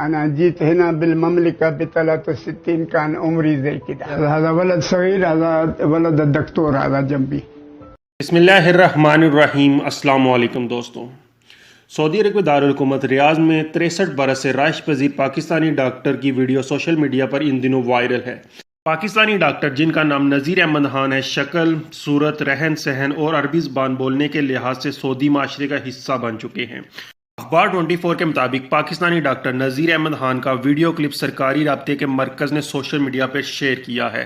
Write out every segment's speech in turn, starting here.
أنا جيت هنا بالمملكة ب63 كان عمري زي كده. هذا ولد صغير، هذا ولد الدكتور هذا جنبي. बिस्मिल्लाहिर्रहमानिर्रहीम। अस्सलाम वालेकुम दोस्तों। सऊदी अरब के दारुल हुकूमत रियाज में 63 बरस से रहायश पजीर पाकिस्तानी डॉक्टर की वीडियो सोशल मीडिया पर इन दिनों वायरल है। पाकिस्तानी डॉक्टर जिनका नाम नज़ीर अहमद खान है, शक्ल, सूरत, रहन सहन और अरबी ज़बान बोलने के लिहाज से सऊदी माशरे का हिस्सा बन चुके हैं। अखबार 24 के मुताबिक पाकिस्तानी डॉक्टर नज़ीर अहमद खान का वीडियो क्लिप सरकारी राब्ते के मरकज़ ने सोशल मीडिया पर शेयर किया है।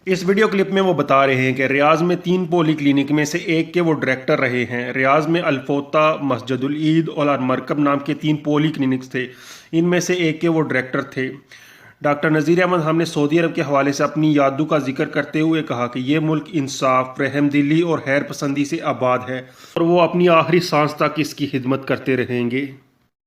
इस वीडियो क्लिप में वो बता रहे हैं कि रियाज में 3 पोली क्लिनिक में से एक के वो डायरेक्टर रहे हैं। रियाज में अल्फोता, मस्जिदुल ईद और मरकब नाम के 3 पोली क्लिनिक्स थे। इनमें से एक के वो डायरेक्टर थे। डॉक्टर नज़ीर अहमद खान ने सऊदी अरब के हवाले से अपनी यादों का जिक्र करते हुए कहा कि ये मुल्क इंसाफ, रहमदिली और खैर पसंदी से आबाद है और वो अपनी आखिरी सांस तक इसकी खिदमत करते रहेंगे।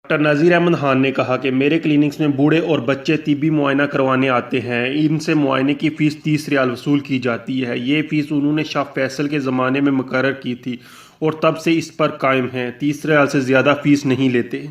डॉक्टर नज़ीर अहमद खान ने कहा कि मेरे क्लिनिक्स में बूढ़े और बच्चे तिब्बी मुआयना करवाने आते हैं। इनसे मुआयने की फ़ीस 30 रियाल वसूल की जाती है। ये फ़ीस उन्होंने शाह फैसल के ज़माने में मुकर्रर की थी और तब से इस पर कायम है। 30 रियाल से ज़्यादा फ़ीस नहीं लेते।